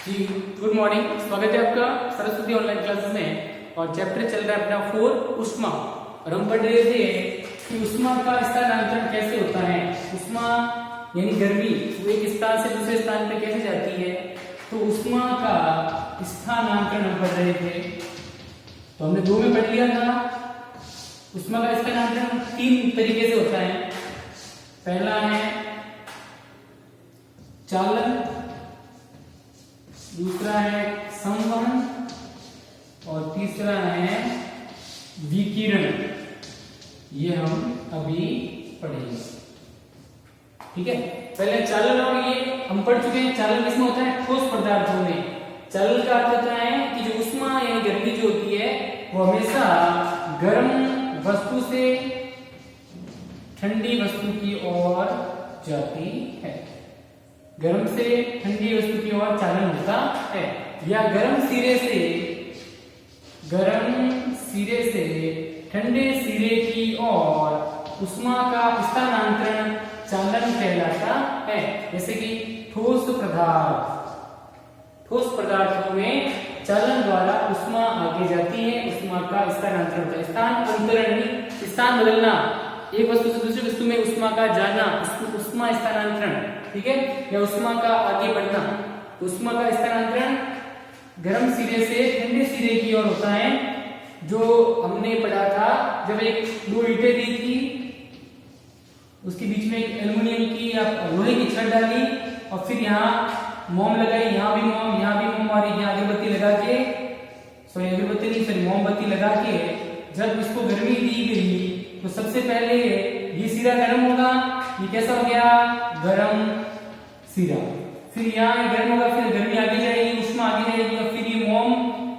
जी good morning. स्वागत है आपका सरस्वती ऑनलाइन क्लासेस में। और चैप्टर चल रहा है अपना 4 उष्मा। और हम पढ़ रहे थे कि उष्मा का स्थानांतरण कैसे होता है। उष्मा यानी गर्मी वो एक स्थान से दूसरे स्थान पे कैसे जाती है, तो उष्मा का स्थानांतरण हम पढ़ रहे थे। तो हमने 2 में पढ़ लिया था। उष्मा का स्थानांतरण 3 तरीके से होता है। पहला है चालन, दूसरा है संवहन और तीसरा है विकिरण। ये हम अभी पढ़ेंगे, ठीक है। पहले चालन, और ये हम पढ़ चुके हैं। चालन किसमें होता है? ठोस पदार्थों में। चालन का अर्थ होता है कि जो उष्मा यानी गर्मी जो होती है वो हमेशा गर्म वस्तु से ठंडी वस्तु की ओर जाती है। गर्म से ठंडी वस्तु की ओर चालन होता है, या गर्म सिरे से ठंडे सिरे की ओर उष्मा का स्थानांतरण चालन कहलाता है। जैसे कि ठोस पदार्थों में चालन द्वारा उष्मा आगे जाती है, उष्मा का स्थानांतरण होता है। स्थानांतरण, स्थान बदलना, एक वस्तु से दूसरी वस्तु में उष्मा का जाना, उष्मा स्थानांतरण, ठीक है, या उष्मा का आगे बढ़ना। तो उष्मा का स्थानांतरण गर्म सिरे से ठंडे सिरे की ओर होता है। जो हमने पढ़ा था, जब एक 2 ईंटें दी थी, उसके बीच में एक एल्युमिनियम की या लोहे की छड़ डाली और फिर यहाँ मोम लगाई, यहाँ भी मोम और यहाँ अगरबत्ती लगा के, मोमबत्ती लगा के जब इसको गर्मी दी गई तो सबसे पहले ये सिरा गर्म होगा। ये कैसा हो गया? गरम सिरा। फिर यहाँ गर्म होगा, फिर गर्मी आगे जाएगी, उष्मा आगे जाएगी, और फिर ये मोम,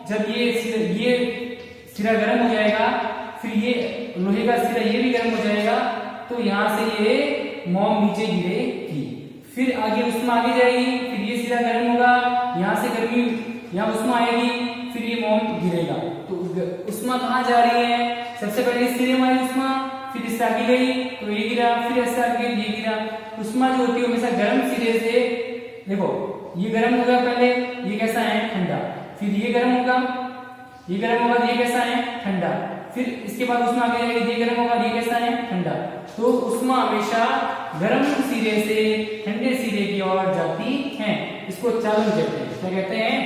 जब ये सिरा गर्म हो जाएगा, फिर ये लोहे का सिरा ये भी गर्म हो जाएगा, तो यहाँ से ये मोम नीचे गिरेगी। फिर आगे उष्मा आगे जाएगी, फिर ये सिरा गर्म होगा, यहाँ से गर्मी, यहाँ उष्मा आएगी, फिर ये मोम गिरेगा। तो उष्मा कहाँ जा रही है? सबसे पहले इस सिरे में आई उष्मा, फिर इससे आगे गई तो ये गिरा, फिर इससे आगे ये गिरा। उष्मा जो होती है हमेशा गर्म सिरे से, देखो ये गर्म होगा पहले, ये कैसा है? ठंडा। फिर ये गर्म होगा, ये कैसा है? ठंडा। फिर इसके बाद उष्मा आगे जाएगी, ये गर्म होगा, ये कैसा है? ठंडा। तो उष्मा हमेशा गर्म सिरे से ठंडे सिरे की ओर जाती है। इसको चालन कहते हैं। क्या कहते हैं?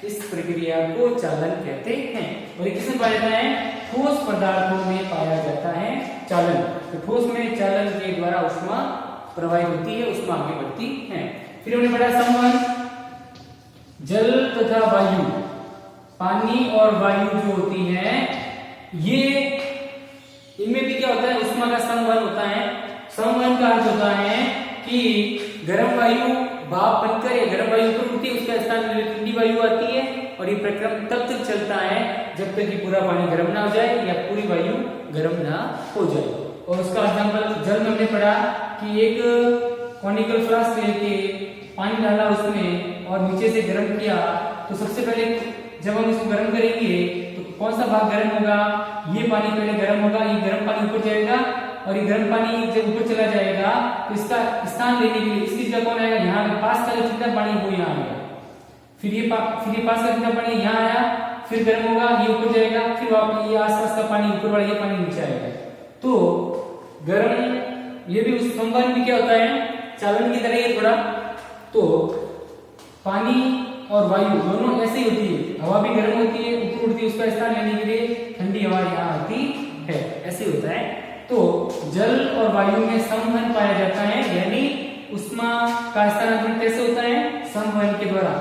इस प्रक्रिया को चालन कहते हैं। और ये किसमें पाया जाता है? ठोस पदार्थों में पाया जाता है चालन। तो ठोस में चालन के द्वारा उष्मा प्रवाहित होती है, उष्मा आगे बढ़ती है। फिर हमने पढ़ा संवहन। जल तथा वायु, पानी और वायु जो होती है, ये इनमें भी क्या होता है? उष्मा का संवहन होता है। संवहन का अर्थ होता है कि गर्म वायु भाप बनकर या गर्म वायु ऊपर उठती है, उसका स्थान में ठंडी वायु आती है, और ये प्रक्रम तब तक चलता है जब तक कि पूरा पानी गर्म ना हो जाए या पूरी वायु गर्म ना हो जाए। और उसका एग्जाम्पल जल में हमने पढ़ा कि एक कॉनिकल फ्लास्क लेके पानी डाला उसमें और नीचे से गर्म किया, तो सबसे पहले जब हम इसको गर्म करेंगे तो कौन सा भाग गर्म होगा? ये पानी पहले गर्म होगा, ये गर्म पानी ऊपर जाएगा, और ये गर्म पानी जब ऊपर चला जाएगा तो इसका स्थान लेने के लिए इसकी जगह कौन आएगा? यहाँ पास का जो ठंडा पानी वो यहाँ आएगा। फिर ये पास का ठंडा पानी यहाँ आया, फिर गर्म होगा, ये ऊपर जाएगा, फिर वापस ये आसपास का पानी ऊपर वाला ये पानी नीचे आएगा। तो गर्म, ये भी उस संवहन भी क्या होता है? चालन की तरह ही थोड़ा। तो पानी और वायु दोनों ऐसे ही होती है। हवा भी गर्म होती है, ऊपर उड़ती है, उसका स्थान लेने के लिए ठंडी हवा यहाँ आती है, ऐसे होता है। तो जल और वायु में संवहन पाया जाता है, यानी उष्मा का स्थानांतरण कैसे होता है? संवहन के द्वारा।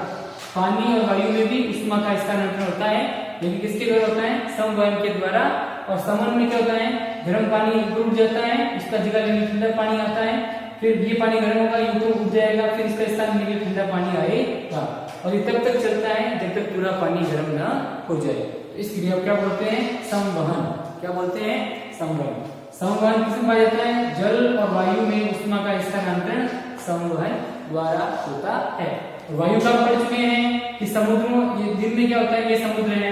पानी और वायु में भी उष्मा का स्थानांतरण होता है, लेकिन किसके द्वारा होता है? संवहन के द्वारा। और संवहन में क्या होता है? गर्म पानी ऊपर उठ जाता है, उसका जगह लेने ठंडा पानी आता है, फिर ये पानी गर्म होगा, ये ऊपर उठ जाएगा, फिर इसका स्थान लेने ठंडा पानी आएगा, और ये तब तक चलता है जब तक पूरा पानी गर्म ना हो जाए। इस क्रिया को क्या बोलते हैं? संवहन। क्या बोलते हैं? संवहन। संवहन किसमें पाया जाता है? जल और वायु में उष्मा का स्थानांतरण संवहन द्वारा होता है। वायु का पढ़ चुके हैं कि समुद्रों, ये दिन में क्या होता है? ये समुद्र है,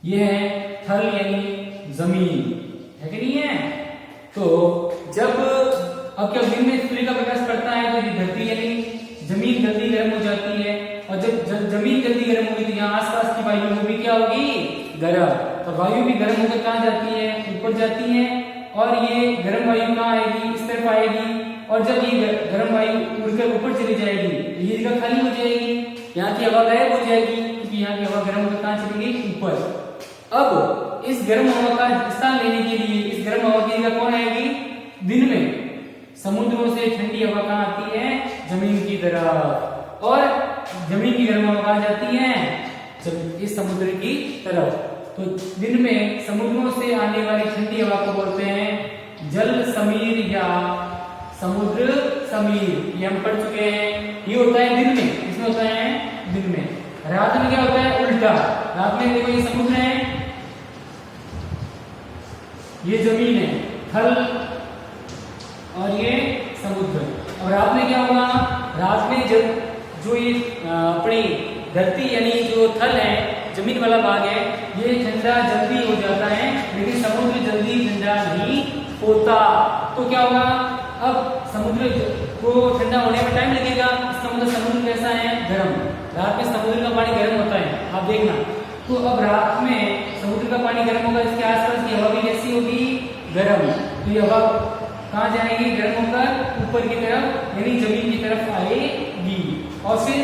ये है थल यानी जमीन, है कि नहीं है? तो जब अब क्या दिन में सूर्य का प्रकाश पड़ता है तो ये धरती यानी जमीन जल्दी गर्म हो जाती है, और जब जमीन जल्दी गर्म होगी तो यहाँ आसपास की वायु वो भी क्या होगी, गर्म। तो वायु भी गर्म होकर कहाँ जाती है, ऊपर जाती है, और ये गर्म वायु कहाँ आएगी, इस तरफ आएगी। और जब ये गर्म वायु उड़कर ऊपर चली जाएगी, ये जगह खाली हो जाएगी, यहाँ की हवा गायब हो जाएगी, क्योंकि यहाँ की हवा गर्म होकर कहाँ चली गई, ऊपर। अब इस गर्म हवा का स्थान लेने के लिए इस गर्म हवा की जगह कौन आएगी, दिन में समुद्रों से ठंडी हवा कहाँ आती है, जमीन की तरफ, और जमीन की गर्म हवा कहाँ जाती है, इस समुद्र की तरफ। तो दिन में समुद्रों से आने वाली ठंडी हवा को बोलते हैं जल समीर या समुद्र समीर, ये हम पढ़ चुके हैं। ये होता है दिन में, इसमें होता है दिन में। रात में क्या होता है, उल्टा। रात में देखो ये समुद्र है, ये जमीन है, थल, और ये समुद्र। और रात में क्या होगा, रात में जब जो ये अपनी धरती यानी जो थल है, जमीन वाला भाग है, ये ठंडा जल्दी हो जाता है, लेकिन समुद्र जल्दी ठंडा नहीं होता। तो क्या होगा, अब समुद्र को ठंडा होने में टाइम लगेगा, इसका मतलब समुद्र कैसा है, गर्म। रात में समुद्र का पानी गर्म होता है, आप देखना। तो अब रात में समुद्र का पानी गर्म होगा, इसके आसपास की हवा भी कैसी होगी, गर्म। तो ये हवा कहाँ जाएगी, गर्म होकर ऊपर की तरफ यानी जमीन की तरफ आएगी, और फिर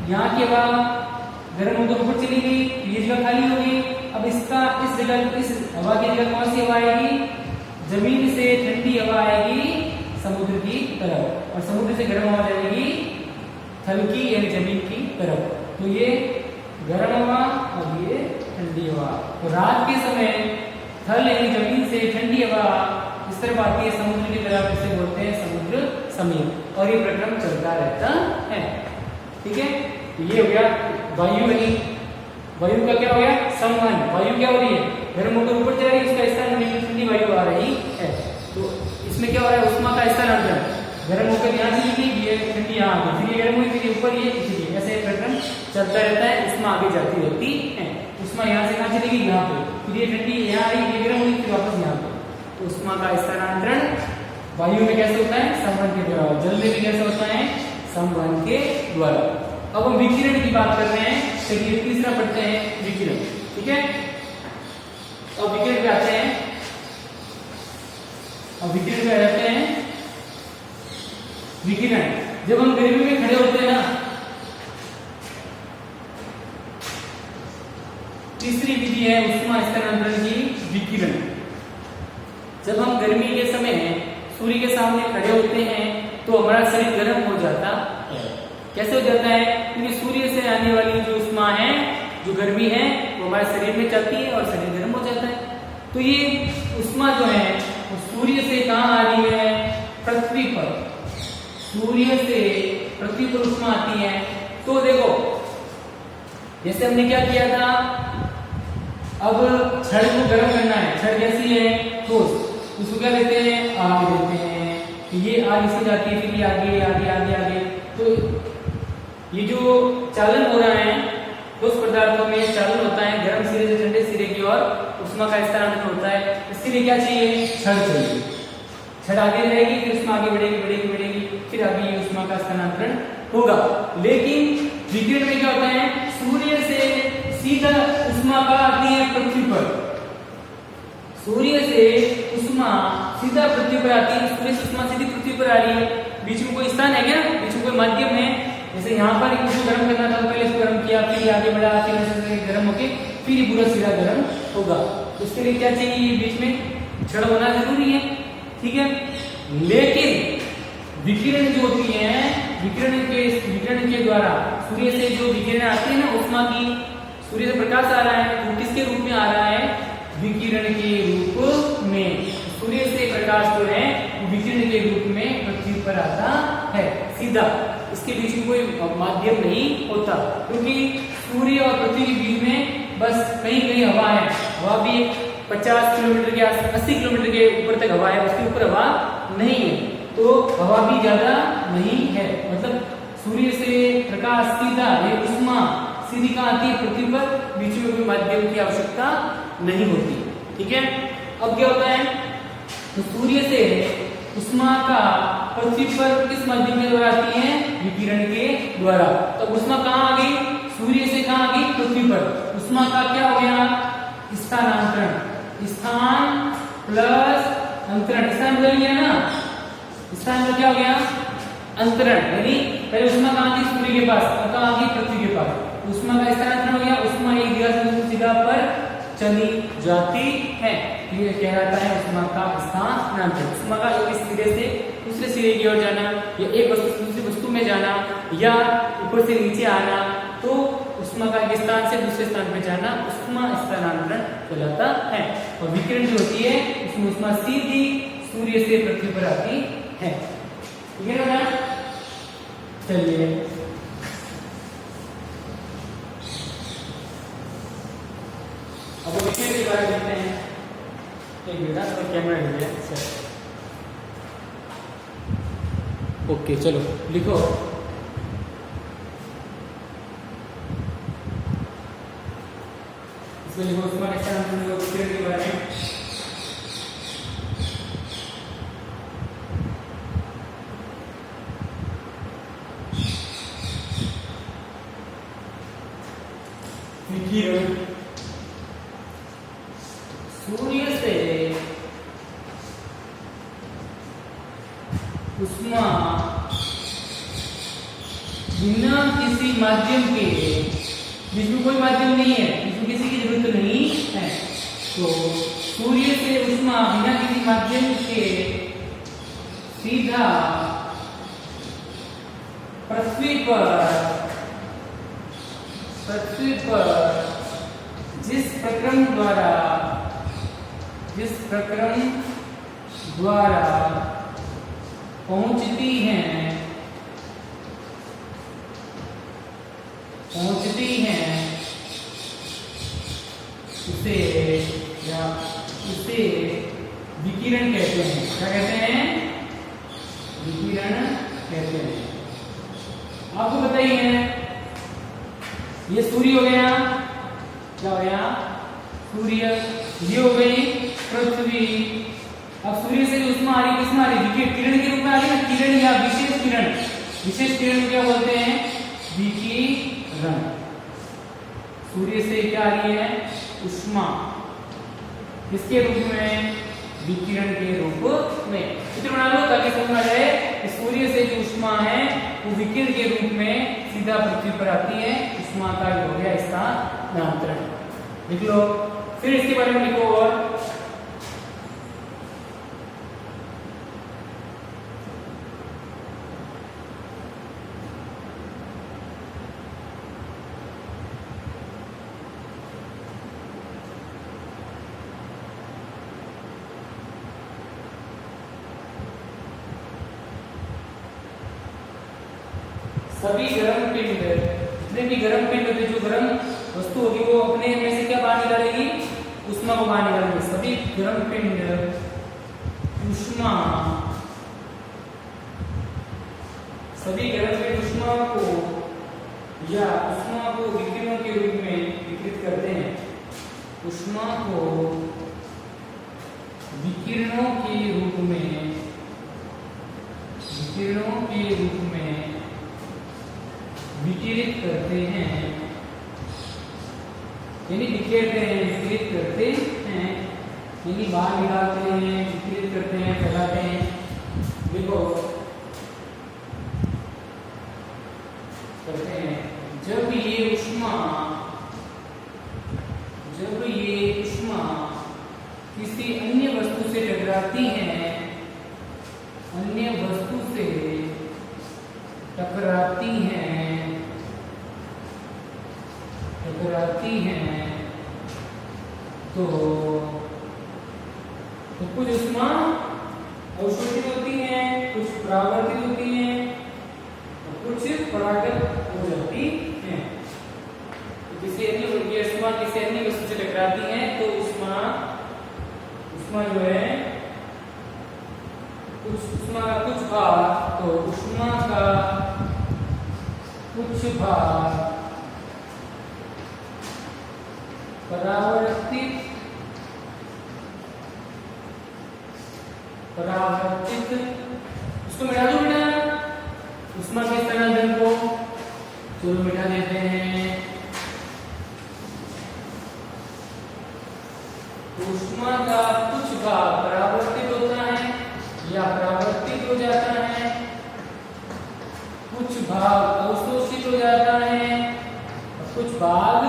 यहाँ की हवा गर्म होकर ऊपर चली गई, ये जगह खाली होगी। अब इसका इस जगह, इस हवा की जगह कौन सी हवा आएगी, जमीन से ठंडी हवा आएगी समुद्र की तरफ, और समुद्र से गर्म हवा जाएगी थल की यानी जमीन की तरफ। तो ये गर्म हवा और ये ठंडी हवा। तो रात के समय थल यानी जमीन से ठंडी हवा इस तरफ आती है समुद्र की तरफ, इसे बोलते हैं समुद्र समीर, और ये प्रक्रम चलता रहता है। ठीक है, ये हो गया वायु। वायु का क्या हो गया, संवहन। वायु क्या हो रही है, गर्म होकर ऊपर जा रही है, उसका स्थान होने की ठंडी वायु आ रही है। तो इसमें क्या हो रहा है, उष्मा का स्थानांतरण, गर्म होकर यहाँ चली गई, ये ठंडी यहाँ आ गई, फिर ये गर्म हुई, फिर ऊपर ये इसलिए ऐसे प्रक्रम चलता रहता है। उष्मा आगे जाती रहती है, उष्मा यहाँ से कहाँ चली गई, यहाँ पे, फिर ये ठंडी यहाँ आई, ये गर्म हुई, फिर वापस यहाँ पे। तो उष्मा का स्थानांतरण वायु में कैसे होता है, संवहन के द्वारा। जल में भी कैसे होता है, संवहन के द्वारा। अब हम विकिरण की बात कर रहे हैं, चलिए तीसरा पढ़ते हैं, विकिरण। ठीक है, अब विकिरण पे आते हैं। अब विकिरण पे आते हैं। विकिरण, जब हम गर्मी में खड़े होते हैं ना, तीसरी विधि है उष्मा स्थानांतरण की, विकिरण। जब हम गर्मी के समय सूर्य के सामने खड़े होते हैं तो हमारा शरीर गर्म हो जाता है। कैसे हो जाता है, क्योंकि सूर्य से आने वाली जो उष्मा है, जो गर्मी है, वो हमारे शरीर में चलती है और शरीर गर्म हो जाता है। तो ये उष्मा जो है वो सूर्य से कहाँ आ रही है, पृथ्वी पर। सूर्य से पृथ्वी पर उष्मा आती है। तो देखो, जैसे हमने क्या किया था, अब छड़ को गर्म करना है, छड़ कैसी है, ठोस, उसको क्या लेते हैं, आग देते हैं, ये आग इससे जाती है, फिर ये आगे आगे आगे आगे। तो ये जो चालन हो रहा है ठोस पदार्थों में, चालन होता है गर्म सिरे से ठंडे सिरे की ओर उष्मा का स्थानांतरण होता है। इसके लिए क्या चाहिए, छड़ चाहिए। छड़ आगे रहेगी, फिर उष्मा आगे बढ़ेगी बढ़ेगी बढ़ेगी, फिर आगे ये उष्मा का स्थानांतरण होगा। लेकिन विकिरण में क्या होता है, सूर्य से सीधा उष्मा का आती है पृथ्वी पर। सूर्य से उष्मा सीधा पृथ्वी पर आती है, सूर्य से उष्मा सीधी पृथ्वी पर आ रही है। बीच में कोई स्थान है क्या, बीच में कोई माध्यम है, जैसे यहाँ पर इसको गर्म करना था, पहले इसको गर्म किया, फिर आगे बढ़ा, फिर ऐसे गर्म होके फिर ये पूरा सिरा गर्म होगा। तो उसके लिए क्या चाहिए, ये बीच में छड़ होना जरूरी है। ठीक है, लेकिन विकिरण जो होती है, विकिरण के द्वारा सूर्य से जो विकिरण आती है ना उष्मा की, सूर्य से प्रकाश आ रहा है, वो किसके रूप में आ रहा है, विकिरण के रूप में। सूर्य से प्रकाश जो है विकिरण के रूप में पृथ्वी पर आता है सीधा, इसके बीच में कोई माध्यम नहीं होता, क्योंकि सूर्य और पृथ्वी के बीच में बस कहीं कहीं हवा है। हवा भी 50 किलोमीटर के 80 किलोमीटर के ऊपर तक हवा है, उसके ऊपर हवा नहीं है, तो हवा भी ज्यादा नहीं है। मतलब सूर्य से प्रकाश सीधा, ये उष्मा सीधी कहाँ आती है, पृथ्वी पर, बीच में कोई माध्यम की आवश्यकता नहीं होती। ठीक है, अब क्या होता है, तो सूर्य से उष्मा का पृथ्वी पर किस माध्यम के द्वारा आती है? विकिरण के द्वारा। तो उष्मा कहाँ आ गई? सूर्य से कहाँ आ गई? पृथ्वी पर। उष्मा का क्या हो गया? स्थानांतरण। स्थान प्लस अंतरण, स्थान बदल गया ना, स्थान का क्या हो गया? अंतरण। यानी पहले उष्मा कहाँ थी? सूर्य के पास, अब कहाँ आ गई? पृथ्वी के पास। उष्मा का स्थानांतरण हो गया, उष्मा एक जगह से दूसरी जगह पर चली जाती है, ये कहलाता है उष्मा का स्थानांतरण। उष्मा का एक सिरे से दूसरे सिरे की ओर जाना, या एक वस्तु से दूसरी वस्तु में जाना, या ऊपर से नीचे आना, तो उष्मा का एक स्थान से दूसरे स्थान पे जाना उष्मा स्थानांतरण कहलाता है। और विकिरण जो होती है उसमें उष्मा सीधी सूर्य से पृथ्वी पर आती है। ठीक है ना? चलिए अब विकिरण के बारे में देखते हैं। एक मिनट, तो कैमरा ले लिया। ओके, चलो लिखो। इसमें लिखो उष्मा के स्थानांतरण और विकिरण के बारे में। विकिरण सूर्य से उष्मा बिना किसी माध्यम के, जिसमें कोई माध्यम नहीं है, जिसमें किसी की जरूरत नहीं है, तो सूर्य से उष्मा बिना किसी माध्यम के सीधा पृथ्वी पर जिस प्रक्रम द्वारा पहुंचती हैं उसे विकिरण कहते हैं। क्या कहते हैं? विकिरण कहते हैं। आपको बताइए, ये सूर्य हो गया, क्या हो गया? सूर्य। ये हो गई पृथ्वी। अब सूर्य से उष्मा आ रही, किसमें आ रही? विकिरण, किरण के रूप में आ रही ना, किरण या विशेष किरण। विशेष किरण को क्या बोलते हैं? विकिरण। सूर्य से क्या आ रही है? उष्मा। किसके रूप में? विकिरण के रूप में। चित्र बना लो ताकि समझ में आ जाए कि सूर्य से जो उष्मा है वो विकिरण के रूप में सीधा पृथ्वी पर आती है। उष्मा का हो गया स्थानांतरण। लिख लो। फिर इसके बारे में लिखो। और सभी गर्म पिंड, जितने भी गर्म पिंड होते, जो गर्म वस्तु होगी वो अपने में से क्या बाहर निकालेगी? उष्मा को बाहर निकालेंगे। सभी गर्म पिंड उष्मा को या उष्मा को विकिरणों के रूप में विकृत करते हैं। उष्मा को विकिरणों के रूप में विकिरित करते हैं, यानी बिखेरते हैं, विकिरित करते हैं, यानी बाहर निकालते हैं, विकिरित करते हैं, फैलाते हैं। देखो करते हैं। जब ये उष्मा किसी अन्य वस्तु से टकराती है, तो कुछ उष्मा अवशोषित होती है, कुछ परावर्तित होती है, और कुछ परागत हो जाती है। किसी अन्य उष्मा किसी अन्य वस्तु से टकराती है तो उष्मा जो है उष्मा का कुछ भाग, तो उष्मा का कुछ भाग परावर्तित इसको मिटा दो बेटा, उष्मा के स्थानांतरण को, चलो मिटा देते हैं। ऊष्मा का कुछ भाग परावर्तित होता है या परावर्तित हो जाता है, कुछ भाग अवशोषित हो जाता है और कुछ भाग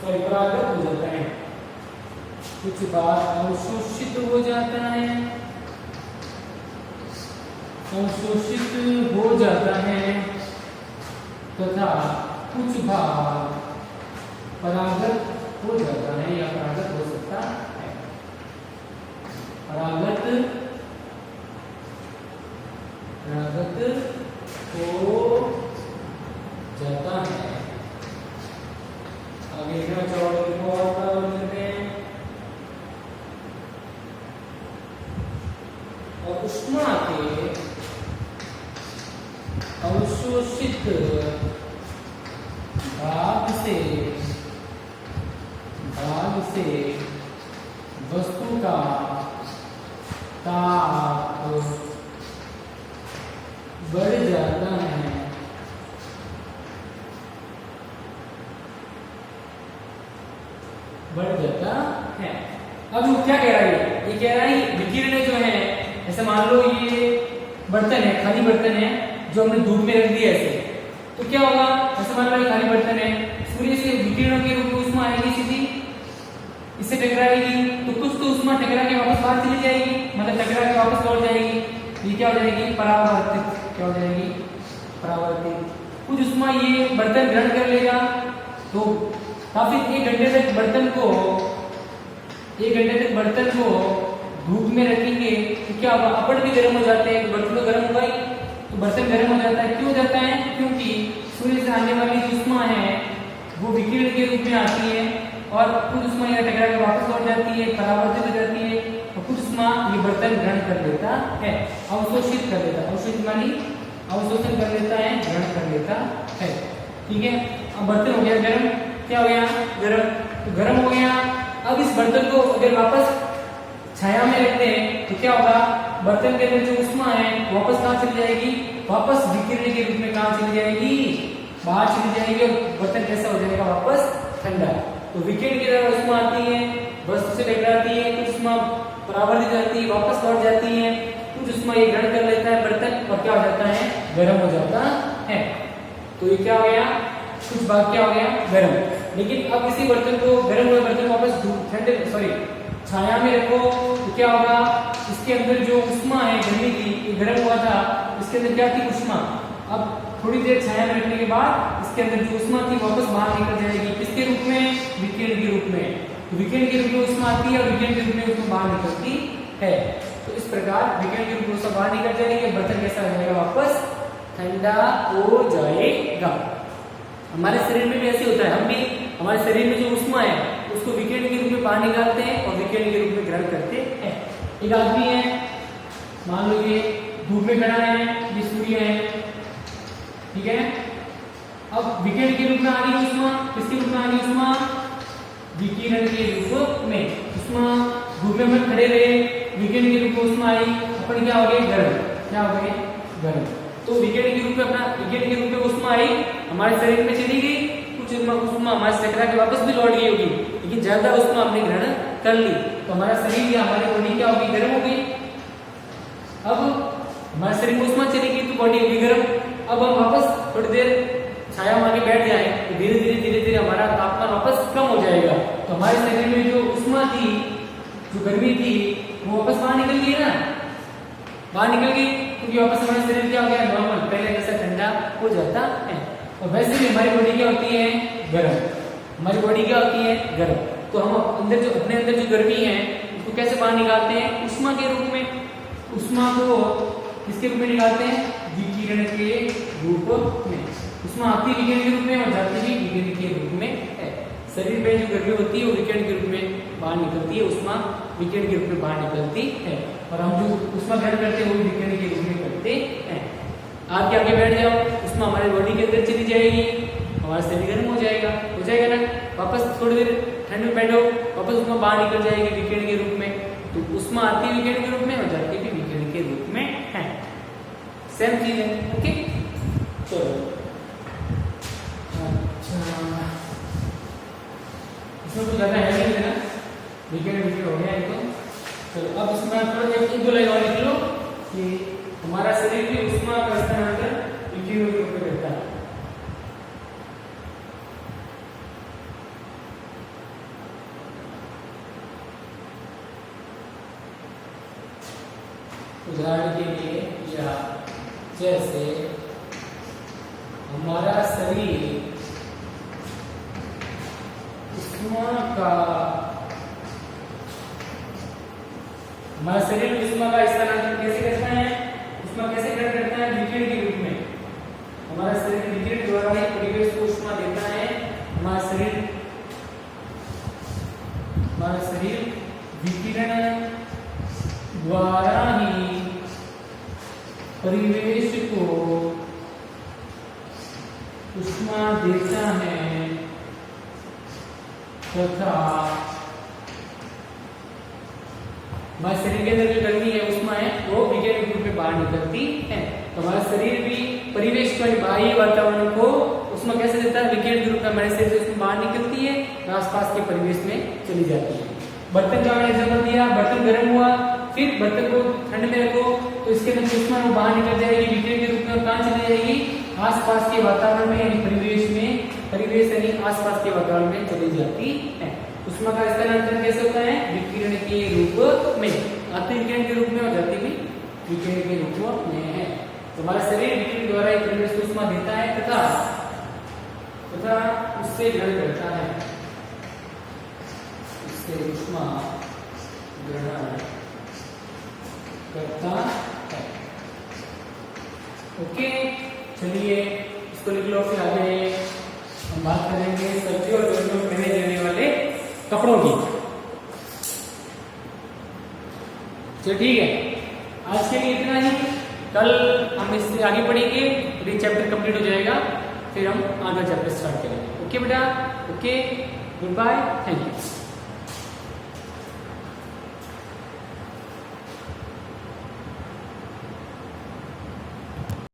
परागत हो जाता है। कुछ भाग अवशोषित हो जाता है, अवशोषित हो जाता है तथा कुछ भाग परागत हो जाता है या परागत हो सकता है। परागत हो जाता है। आगे क्या चौड़े को और परावर्तित करते हैं। और ऊष्मा के अवशोषित भाग से वस्तु का ताप बढ़ जाता है। अब वो क्या कह रहा है, ये कह रहा है विकिरण जो है, ऐसे मान लो ये बर्तन है, खाली बर्तन है जो हमने धूप में रख दिया ऐसे, तो क्या होगा, ऐसे मान लो ये खाली बर्तन है, सूर्य से विकिरण के रूप में ऊष्मा आएगी सीधी, इससे टकराएगी, तो कुछ तो ऊष्मा टकरा के वापस बाहर चली जाएगी, मतलब टकरा के वापस लौट जाएगी, ये क्या हो जाएगी, परावर्तित। क्या हो जाएगी, परावर्तित। कुछ ऊष्मा ये बर्तन ग्रहण कर लेगा, तो काफी 1 घंटे तक बर्तन को धूप में रखेंगे तो क्या होगा, अपन भी गर्म हो जाते हैं, बर्तन तो गर्म होगा ही, तो बर्तन गर्म हो जाता है। क्यों जाता है, क्योंकि सूर्य से आने वाली जो ऊष्मा है वो विकिरण के रूप में आती है और कुछ ऊष्मा यहाँ टकरा के वापस लौट जाती है, परावर्तित हो जाती है, और कुछ ऊष्मा ये बर्तन ग्रहण कर लेता है, अवशोषित कर लेता है। अवशोषित मानी अवशोषण कर लेता है, ग्रहण कर लेता है। ठीक है, अब बर्तन हो गया गर्म, क्या हो गया, गर्म, तो गर्म हो गया। अब इस बर्तन को अगर वापस छाया में रखते हैं तो क्या होगा, बर्तन के अंदर जो ऊष्मा है वापस कहाँ चली जाएगी, वापस विकिरण के रूप में कहाँ चली जाएगी, बाहर चली जाएगी, और बर्तन कैसा हो जाएगा, वापस ठंडा। तो विकिरण की तरह ऊष्मा आती है, वस्तु से टकराती है, कुछ ऊष्मा परावर्तित जाती है, वापस लौट जाती है, कुछ ऊष्मा ये ग्रहण कर लेता है बर्तन, और क्या हो जाता है, गर्म हो जाता है। तो ये क्या हो गया, कुछ भाग क्या हो गया, गर्म। लेकिन अब इसी बर्तन को, गर्म हुए बर्तन को वापस ठंडे छाया में रखो तो क्या होगा, इसके अंदर जो ऊष्मा है गर्मी की, गर्म हुआ था, इसके अंदर क्या थी, ऊष्मा। अब थोड़ी देर छाया में रखने के बाद इसके अंदर जो ऊष्मा थी वापस बाहर निकल जाएगी, किसके रूप में, विकिरण के रूप में। तो विकिरण के रूप में ऊष्मा आती है और विकिरण के रूप में ऊष्मा बाहर निकलती है। तो इस प्रकार विकिरण के रूप में ऊष्मा बाहर निकल जाएगी, बर्तन कैसा हो जाएगा, वापस ठंडा हो जाएगा। हमारे शरीर में भी ऐसे होता है, हम भी हमारे शरीर में जो ऊष्मा है उसको विकिरण के रूप में बाहर निकालते हैं और विकिरण के रूप में ग्रहण करते हैं। एक आदमी है, मान लो ये धूप में खड़ा है, ये सूर्य है, ठीक है। अब विकिरण के रूप में आ रही ऊष्मा, किसके रूप में आ रही ऊष्मा, विकिरण के रूप में। ऊष्मा धूप में अपन खड़े रहे, विकिरण के रूप में ऊष्मा आई, अपन क्या हो गए, गर्म। क्या हो गए, गर्म। तो विकिरण के रूप में अपना, विकिरण के रूप में ऊष्मा आई, हमारे शरीर में चली गई, कुछ ऊष्मा हमारे से टकरा के वापस भी लौट गई होगी, लेकिन ज्यादा ऊष्मा हमने ग्रहण कर ली, तो हमारा शरीर या हमारी बॉडी क्या होगी, गर्म हो गई। अब हमारे शरीर में ऊष्मा चली गई तो बॉडी होगी गर्म। अब हम वापस थोड़ी देर छाया में आके बैठ जाए तो धीरे धीरे हमारा तापमान वापस कम हो जाएगा, तो हमारे शरीर में जो ऊष्मा थी, जो गर्मी थी, वो वापस बाहर निकल गई ना, बाहर निकल गई, क्योंकि वापस हमारा शरीर क्या हो गया, नॉर्मल, पहले जैसा ठंडा हो जाता है। और वैसे भी हमारी बॉडी क्या होती है, गर्म। हमारी बॉडी क्या होती है, गर्म। तो हम अंदर जो, अपने अंदर जो गर्मी है उसको कैसे बाहर निकालते हैं, ऊष्मा के रूप में। ऊष्मा को किसके रूप में निकालते हैं, विकिरण के रूप में। ऊष्मा आती है विकिरण के रूप में और जाती भी विकिरण के रूप में है। शरीर में जो गर्मी होती है वो विकिरण के रूप में बाहर निकलती है, ऊष्मा विकिरण के रूप में बाहर निकलती है, और हम जो ऊष्मा ग्रहण करते हैं वो विकिरण के रूप में करते हैं। आप आगे बैठ जाओ, ऊष्मा हमारी बॉडी के अंदर चली जाएगी, हमारा शरीर गर्म हो जाएगा ना। वापस थोड़ी देर ठंड में बैठो, वापस ऊष्मा बाहर निकल जाएगी विकिरण के रूप में। तो ऊष्मा आती है विकिरण के रूप में और जाती है विकिरण के रूप में है। सेम चीज है। ओके चलो अच्छा इसमें कुछ ज्यादा है नहीं ना, विकेट हो गया इनको। चलो अब इसमें थोड़ा एक दो लाइन और लिख लो कि हमारा शरीर की ऊष्मा का स्थानांतरण विकिरण के रूप में करता है। उदाहरण के लिए या जैसे हमारा शरीर ऊष्मा का स्थानांतरण कैसे करता है, ऊष्मा कैसे ग्रहण करता है, विकिरण के रूप में। हमारा शरीर विकिरण द्वारा ही परिवेश को ऊष्मा देता है। हमारा शरीर विकिरण द्वारा ही परिवेश को ऊष्मा देता है तथा हमारे शरीर के अंदर जो गर्मी है ऊष्मा है वो विकिरण के रूप में बाहर निकलती है। तो हमारा शरीर भी परिवेश को बाह्य वातावरण को ऊष्मा कैसे देता है, विकिरण के रूप में हमारे शरीर से ऊष्मा बाहर निकलती है और आसपास के परिवेश में चली जाती है। बर्तन का मैंने एग्जाम्पल दिया, बर्तन गर्म हुआ, फिर बर्तन को ठंड में रखो तो इसके अंदर ऊष्मा वो बाहर निकल जाएगी विकिरण के रूप में, और कहाँ चली जाएगी, आसपास के वातावरण में यानी परिवेश यानी आसपास के वातावरण में चली जाती है। ऊष्मा का स्थानांतरण कैसे होता है, विकिरण के रूप में, आती विकिरण के रूप में और जाती भी विकिरण के रूप में है। तो हमारा शरीर विकिरण द्वारा ही परिवेश को ऊष्मा देता है तथा उससे ग्रहण करता है, उससे ऊष्मा ग्रहण करता है। ओके चलिए इसको लिख लो। फिर आगे हम बात करेंगे सर्दियों और गर्मियों में पहने जाने वाले कपड़ों की। चलो ठीक है, आज के लिए इतना ही। कल हम इससे आगे पढ़ेंगे, ये चैप्टर कंप्लीट हो जाएगा, फिर हम आगे चैप्टर स्टार्ट करेंगे। ओके बेटा, okay, good bye, thank you.